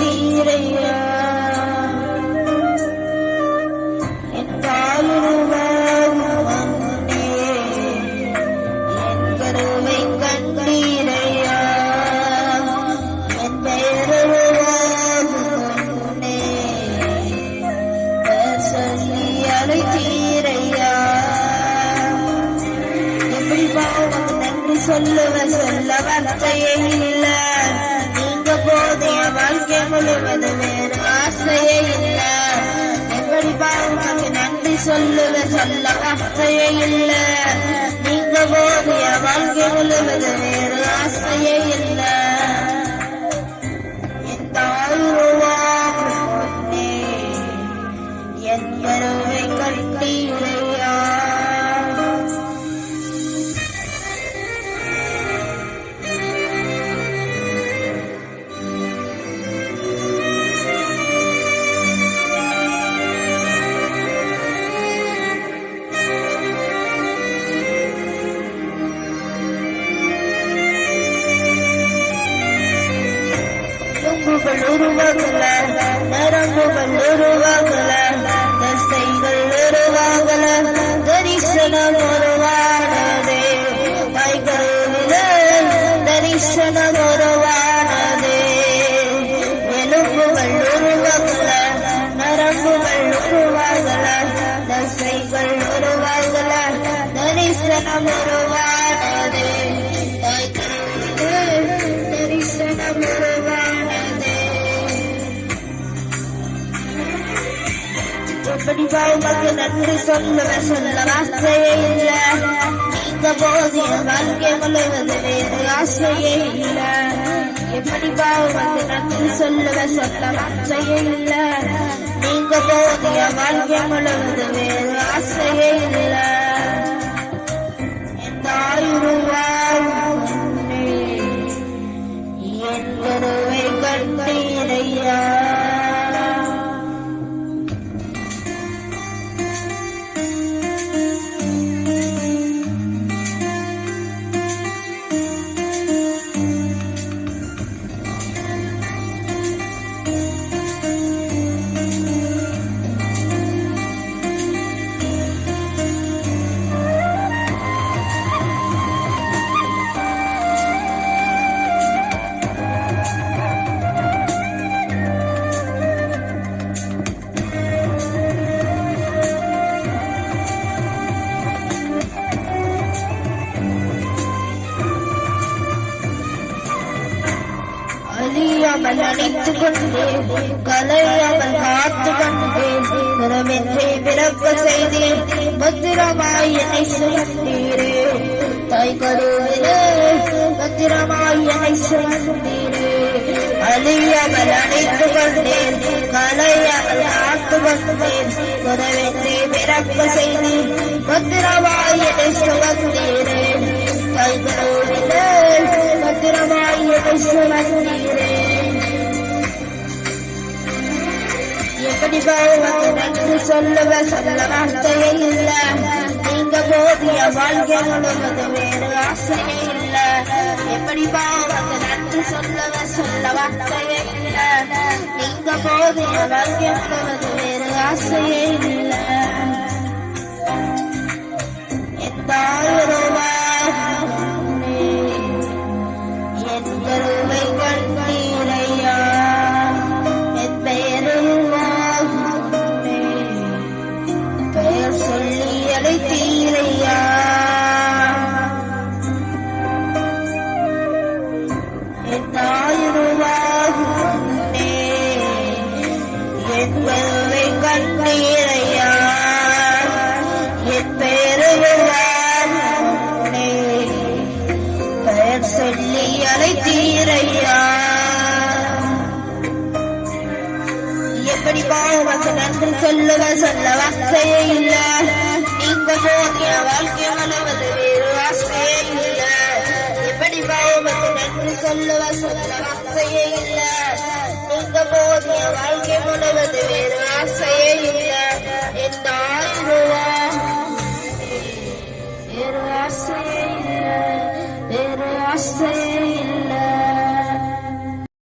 அழைத்தீரையா என் தாயுருவாகும் முன்னே என் கருவை கண்டீரையா என் பெயருருவாகும் முன்னே சொல்லி அழைத்தீரையா எப்படி பாவம் நன்றி சொல்ல வார்த்தையே இல்ல நீங்க போதைய வாழ்க்கை முழுவது வேறு ஆசையே இல்ல எப்படி பாவம் நன்றி சொல்ல வார்த்தையே இல்ல நீங்க போதைய வாழ்க்கை முழுவது வேறு ஆசையே இல்ல என் தாயுருவாகும் முன்னே என் கருவை கண்டீரையா உருவாகல நரம்புகள் உருவாகல தசைகள் உருவாகல தரிசனம் உருவானதே கைகளில தரிசனம் உருவானதே எலும்புகள் உருவாகல நரம்புகள் உருவாகல தசைகள் உருவாகல தரிசனம் உருவானதே கைகளில தரிசனம் எப்படி பாவமாக நன்றி சொல்ல ஆசையே இல்ல நீங்க போதிய வாழ்க்கை முழுவது வேறு ஆசையே இல்ல எப்படி பாவமாக நன்றி சொல்ல ஆசையே இல்ல நீங்க போதிய வாழ்க்கை முழுவது வேறு ஆசையே இல்ல என் தாயுருவாகும் முன்னே என் கருவை கண்டீரையா அழியாமல் அணைத்து கொண்டே கலையாமல் காத்து கொண்டே குணமென்றே பிறக்க செய்தேன் பத்திரமாய் என்னை சுமந்தீரே தாய் கருவிலே பத்திரமாய் என்னை சுமந்தீரே அழியாமல் அணைத்து கொண்டேன் கலையாமல் காத்து கொண்டேன் குணமென்றே பிறக்க செய்தேன் பத்திரமாய் என்னை சுமந்தீரே தாய் கருவிலே பத்திரமாய் என்னை சுமந்தீரே எப்படி பாவமாக நன்றி சொல்ல வார்த்தையே இல்ல நீங்க போதிய வாழ்க்கை முழுவது வேறு ஆசையே இல்ல எப்படி பாவமாக நன்றி சொல்ல வார்த்தையே இல்ல நீங்க போதிய வாழ்க்கை முழுவது வேறு ஆசையே இல்ல என் தாயுருவாகும் முன்னே என் கருவை கண்டீரையா என் பெயருருவாகும் முன்னே பெயர் சொல்லி அழைத்தீரையா என் தாயுருவாகும் முன்னே என் கருவை கண்டீரையா என் பெயருருவாகும் முன்னே பெயர் சொல்லி அழைத்தீரையா எப்படி பாவமாக நன்றி சொல்ல வார்த்தையே இல்ல நீங்க போதிய வாழ்க்கை முழுவது வேறு ஆசையே இல்ல எப்படி பாவமாக நன்றி சொல்ல வார்த்தையே இல்ல நீங்க போதிய வாழ்க்கை முழுவது வேறு ஆசையே இல்ல